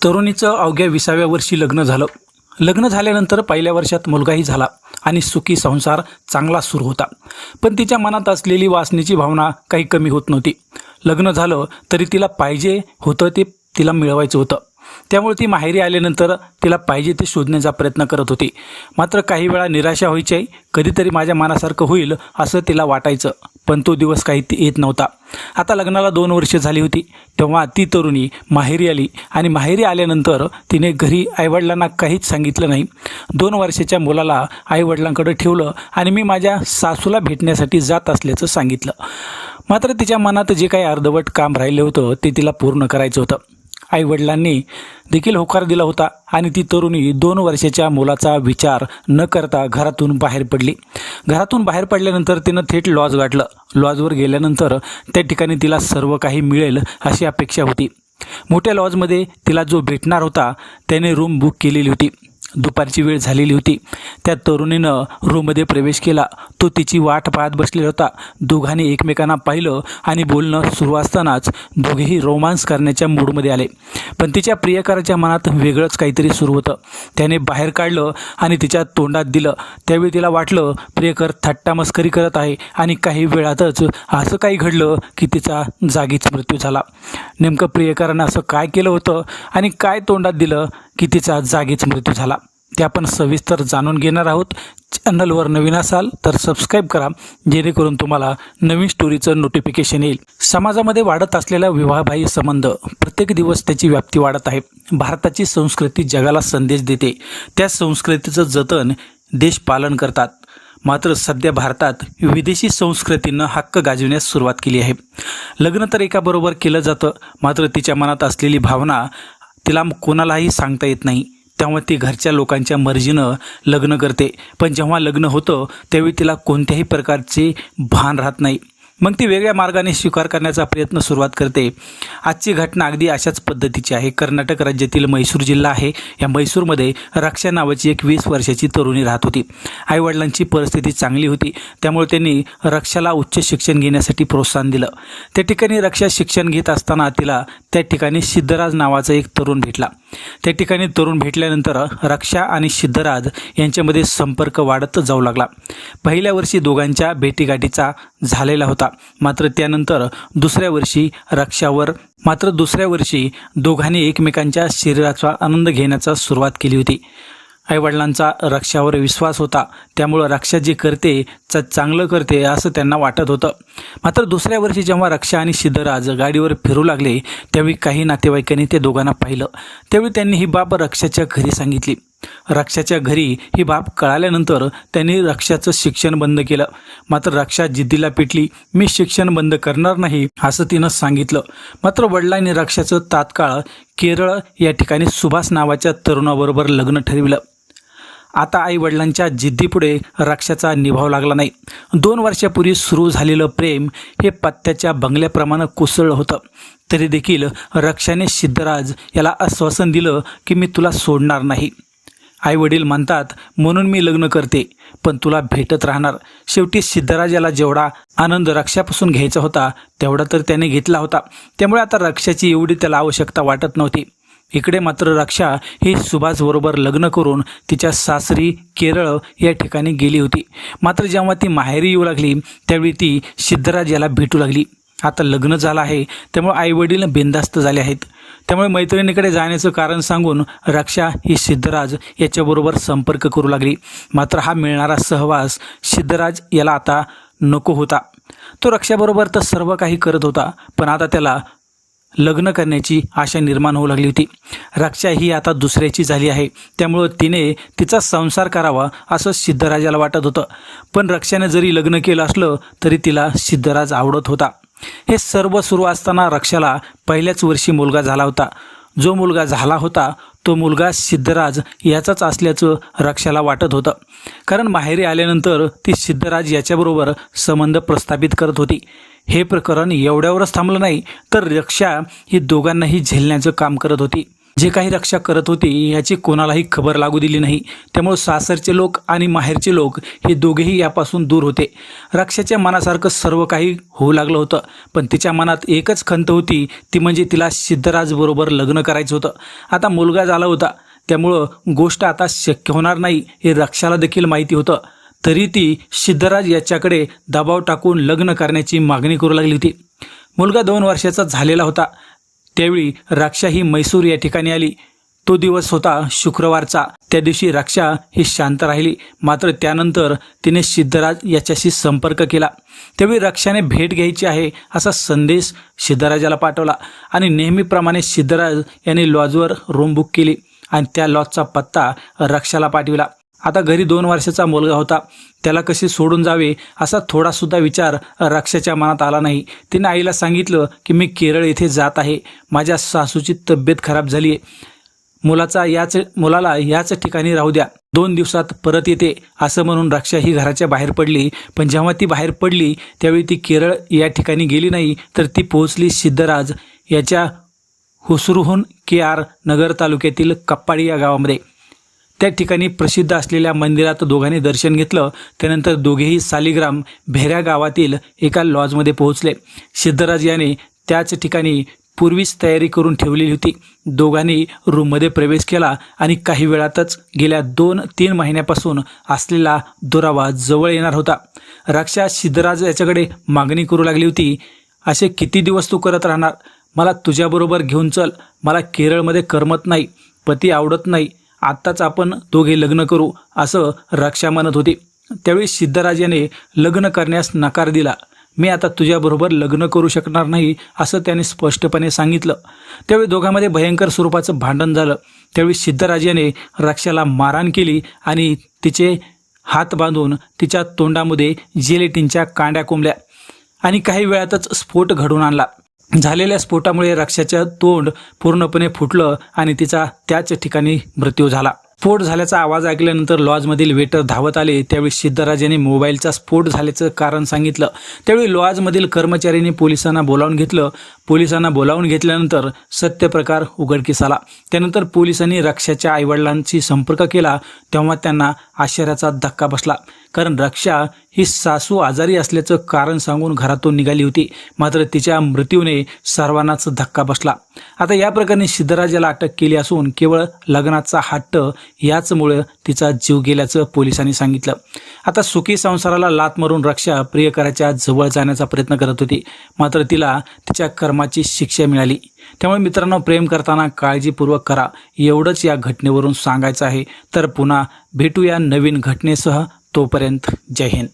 तरुणीचं अवघ्या 20व्या वर्षी लग्न झालं. लग्न झाल्यानंतर पहिल्या वर्षात मुलगाही झाला आणि सुखी संसार चांगला सुरू होता. पण तिच्या मनात असलेली वासनेची भावना काही कमी होत नव्हती. लग्न झालं तरी तिला पाहिजे होतं ते तिला मिळवायचं होतं. त्यामुळे ती माहेरी आल्यानंतर तिला पाहिजे ते शोधण्याचा प्रयत्न करत होती. मात्र काही वेळा निराशा व्हायची. कधीतरी माझ्या मनासारखं होईल असं तिला वाटायचं, पण तो दिवस काही येत नव्हता. आता लग्नाला 2 वर्ष झाली होती तेव्हा ती तरुणी माहेरी आली आणि माहेरी आल्यानंतर तिने घरी आईवडिलांना काहीच सांगितलं नाही. 2 वर्षाच्या मुलाला आईवडिलांकडे ठेवलं आणि मी माझ्या सासूला भेटण्यासाठी जात असल्याचं सांगितलं. मात्र तिच्या मनात जे काही अर्धवट काम राहिलं होतं ते तिला पूर्ण करायचं होतं. आईवडिलांनी देखील होकार दिला होता आणि ती तरुणी 2 वर्षाच्या मुलाचा विचार न करता घरातून बाहेर पडली. घरातून बाहेर पडल्यानंतर तिनं थेट लॉज गाठलं. लॉजवर गेल्यानंतर त्या ठिकाणी तिला सर्व काही मिळेल अशी अपेक्षा होती. मोठ्या लॉजमध्ये तिला जो भेटणार होता त्याने रूम बुक केलेली होती. दुपारची वेळ झालेली होती. त्या तरुणीनं रूममध्ये प्रवेश केला. तो तिची वाट पाहत बसलेला होता. दोघांनी एकमेकांना पाहिलं आणि बोलणं सुरू असतानाच दोघेही रोमांस करण्याच्या मूडमध्ये आले. पण तिच्या प्रियकराच्या मनात वेगळंच काहीतरी सुरू होतं. त्याने बाहेर काढलं आणि तिच्या तोंडात दिलं. त्यावेळी तिला वाटलं प्रियकर थट्टा मस्करी करत आहे आणि काही वेळातच असं काही घडलं की तिचा जागीच मृत्यू झाला. नेमकं प्रियकरानं असं काय केलं होतं आणि काय तोंडात दिलं की तिचा जागीच मृत्यू झाला ते आपण सविस्तर जाणून घेणार आहोत. चॅनलवर नवीन असाल तर सबस्क्राईब करा, जेणेकरून तुम्हाला नवीन स्टोरीचं नोटिफिकेशन येईल. समाजामध्ये वाढत असलेला विवाहबाह्य संबंध प्रत्येक दिवस त्याची व्याप्ती वाढत आहे. भारताची संस्कृती जगाला संदेश देते. त्या संस्कृतीचं जतन देश पालन करतात. मात्र सध्या भारतात विदेशी संस्कृतीनं हक्क गाजविण्यास सुरुवात केली आहे. लग्न तर एकाबरोबर केलं जातं, मात्र तिच्या मनात असलेली भावना तिला कोणालाही सांगता येत नाही. तेव्हा ती घरच्या लोकांच्या मर्जीनं लग्न करते. पण जेव्हा लग्न होतं त्यावेळी तिला कोणत्याही प्रकारचे भान राहत नाही. मग ती वेगळ्या मार्गाने स्वीकार करण्याचा प्रयत्न सुरुवात करते. आजची घटना अगदी अशाच पद्धतीची आहे. कर्नाटक राज्यातील मैसूर जिल्हा आहे. या मैसूरमध्ये रक्षा नावाची एक 20 वर्षाची तरुणी राहत होती. आईवडिलांची परिस्थिती चांगली होती, त्यामुळे त्यांनी रक्षाला उच्च शिक्षण घेण्यासाठी प्रोत्साहन दिलं. त्या ठिकाणी रक्षा शिक्षण घेत असताना तिला त्या ठिकाणी सिद्धराज नावाचा एक तरुण भेटला. त्या ठिकाणी तरुण भेटल्यानंतर रक्षा आणि सिद्धराज यांच्यामध्ये संपर्क वाढत जाऊ लागला. पहिल्या वर्षी दोघांच्या भेटीगाठीचा झालेला होता. मात्र त्यानंतर दुसऱ्या वर्षी दोघांनी एकमेकांच्या शरीराचा आनंद घेण्याचा सुरुवात केली होती. आईवडिलांचा रक्षावर विश्वास होता, त्यामुळं रक्षा जे करते चांगलं करते असं त्यांना वाटत होतं. मात्र दुसऱ्या वर्षी जेव्हा रक्षा आणि सिद्धराज गाडीवर फिरू लागले त्यावेळी काही नातेवाईकांनी ते दोघांना पाहिलं. त्यावेळी त्यांनी ही बाब रक्षाच्या घरी सांगितली. रक्षाच्या घरी ही बाब कळाल्यानंतर त्यांनी रक्षाचं शिक्षण बंद केलं. मात्र रक्षा जिद्दीला पेटली. मी शिक्षण बंद करणार नाही असं तिनं सांगितलं. मात्र वडिलांनी रक्षाचं तात्काळ केरळ या ठिकाणी सुभाष नावाच्या तरुणाबरोबर लग्न ठरविलं. आता आईवडिलांच्या जिद्दीपुढे रक्षाचा निभाव लागला नाही. 2 वर्षापूर्वी सुरू झालेलं प्रेम हे पत्त्याच्या बंगल्याप्रमाणे कोसळलं होतं. तरी देखील रक्षाने सिद्धराज याला आश्वासन दिलं की मी तुला सोडणार नाही. आईवडील म्हणतात म्हणून मी लग्न करते, पण तुला भेटत राहणार. शेवटी सिद्धराज याला जेवढा आनंद रक्षापासून घ्यायचा होता तेवढा तर त्याने घेतला होता. त्यामुळे आता रक्षाची एवढी त्याला आवश्यकता वाटत नव्हती. इकडे मात्र रक्षा ही सुभाषबरोबर लग्न करून तिच्या सासरी केरळ या ठिकाणी गेली होती. मात्र जेव्हा ती माहेरी येऊ लागली त्यावेळी ती सिद्धराज याला भेटू लागली. आता लग्न झालं आहे त्यामुळे आईवडील बिनधास्त झाले आहेत. त्यामुळे मैत्रिणीकडे जाण्याचं कारण सांगून रक्षा ही सिद्धराज याच्याबरोबर संपर्क करू लागली. मात्र हा मिळणारा सहवास सिद्धराज याला आता नको होता. तो रक्षाबरोबर तर सर्व काही करत होता, पण आता त्याला लग्न करण्याची आशा निर्माण होऊ लागली होती. रक्षा ही आता दुसऱ्याची झाली आहे, त्यामुळं तिने तिचा संसार करावा असं सिद्धराजाला वाटत होतं. पण रक्षाने जरी लग्न केलं असलं तरी तिला सिद्धराज आवडत होता. हे सर्व सुरू असताना रक्षाला पहिल्याच वर्षी मुलगा झाला होता. जो मुलगा झाला होता तो मुलगा सिद्धराज याचाच असल्याचं रक्षाला वाटत होतं. कारण माहेरी आल्यानंतर ती सिद्धराज याच्याबरोबर संबंध प्रस्थापित करत होती. हे प्रकरण एवढ्यावरच थांबलं नाही तर रक्षा ही दोघांनाही झेलण्याचं काम करत होती. जे काही रक्षा करत होती याची कोणालाही खबर लागू दिली नाही. त्यामुळे सासरचे लोक आणि माहेरचे लोक हे दोघेही यापासून दूर होते. रक्षाच्या मनासारखं सर्व काही होऊ लागलं होतं, पण तिच्या मनात एकच खंत होती, ती म्हणजे तिला सिद्धराजबरोबर लग्न करायचं होतं. आता मुलगा झाला होता, त्यामुळं गोष्ट आता शक्य होणार नाही हे रक्षाला देखील माहिती होतं. तरी ती सिद्धराज याच्याकडे दबाव टाकून लग्न करण्याची मागणी करू लागली होती. मुलगा 2 वर्षाचा झालेला होता. त्यावेळी रक्षा ही मैसूर या ठिकाणी आली. तो दिवस होता शुक्रवारचा. त्या दिवशी रक्षा ही शांत राहिली, मात्र त्यानंतर तिने सिद्धराज याच्याशी संपर्क केला. त्यावेळी रक्षाने भेट घ्यायची आहे असा संदेश सिद्धराजाला पाठवला आणि नेहमीप्रमाणे सिद्धराज यांनी लॉजवर रूम बुक केली आणि त्या लॉजचा पत्ता रक्षाला पाठविला. आता घरी 2 वर्षाचा मुलगा होता, त्याला कसे सोडून जावे असा थोडासुद्धा विचार रक्षाच्या मनात आला नाही. तिने आईला सांगितलं की मी केरळ येथे जात आहे, माझ्या सासूची तब्येत खराब झाली आहे, मुलाला याच ठिकाणी राहू द्या, 2 दिवसात परत येते असं म्हणून रक्षा ही घराच्या बाहेर पडली. पण जेव्हा ती बाहेर पडली त्यावेळी ती केरळ या ठिकाणी गेली नाही, तर ती पोहोचली सिद्धराज याच्या हुसरूहून KR नगर तालुक्यातील कप्पाडी या गावामध्ये. त्या ठिकाणी प्रसिद्ध असलेल्या मंदिरात दोघांनी दर्शन घेतलं. त्यानंतर दोघेही सालिग्राम भेऱ्या गावातील एका लॉजमध्ये पोहोचले. सिद्धराज याने त्याच ठिकाणी पूर्वीच तयारी करून ठेवलेली होती. दोघांनी रूममध्ये प्रवेश केला आणि काही वेळातच गेल्या 2-3 महिन्यापासून असलेला दुरावा जवळ येणार होता. रक्षा सिद्धराज याच्याकडे मागणी करू लागली होती, असे किती दिवस तू करत राहणार, मला तुझ्याबरोबर घेऊन चल, मला केरळमध्ये करमत नाही, पती आवडत नाही, आत्ताच आपण दोघे लग्न करू असं रक्षा म्हणत होती. त्यावेळी सिद्धराज याने लग्न करण्यास नकार दिला. मी आता तुझ्याबरोबर लग्न करू शकणार नाही असं त्याने स्पष्टपणे सांगितलं. त्यावेळी दोघांमध्ये भयंकर स्वरूपाचं भांडण झालं. त्यावेळी सिद्धराज याने रक्षाला मारहाण केली आणि तिचे हात बांधून तिच्या तोंडामध्ये जिलेटिनच्या कांड्या कोंबल्या आणि काही वेळातच स्फोट घडवून आणला. झालेल्या स्फोटामुळे रक्षाचं तोंड पूर्णपणे फुटलं आणि तिचा त्याच ठिकाणी मृत्यू झाला. स्फोट झाल्याचा आवाज ऐकल्यानंतर लॉजमधील वेटर धावत आले. त्यावेळी सिद्धराज यांनी मोबाईलचा स्फोट झाल्याचं कारण सांगितलं. त्यावेळी लॉजमधील कर्मचाऱ्यांनी पोलिसांना बोलावून घेतलं. पोलिसांना बोलावून घेतल्यानंतर सत्यप्रकार उघडकीस आला. त्यानंतर पोलिसांनी रक्षाच्या आईवडिलांशी संपर्क केला. तेव्हा त्यांना आश्चर्याचा धक्का बसला, कारण रक्षा ही सासू आजारी असल्याचं कारण सांगून घरातून निघाली होती, मात्र तिच्या मृत्यूने सर्वांनाच धक्का बसला. आता या प्रकरणी सिद्धराजाला अटक केली असून केवळ लग्नाचा हट्ट याचमुळे तिचा जीव गेल्याचं पोलिसांनी सांगितलं. आता सुखी संसाराला लाथ मारून रक्षा प्रियकराच्या जवळ जाण्याचा प्रयत्न करत होती, मात्र तिला तिच्या कर्माची शिक्षा मिळाली. त्यामुळे मित्रांनो, प्रेम करताना काळजीपूर्वक करा, एवढंच या घटनेवरून सांगायचं आहे. तर पुन्हा भेटूया नवीन घटनेसह. तोपर्यंत जय हिंद.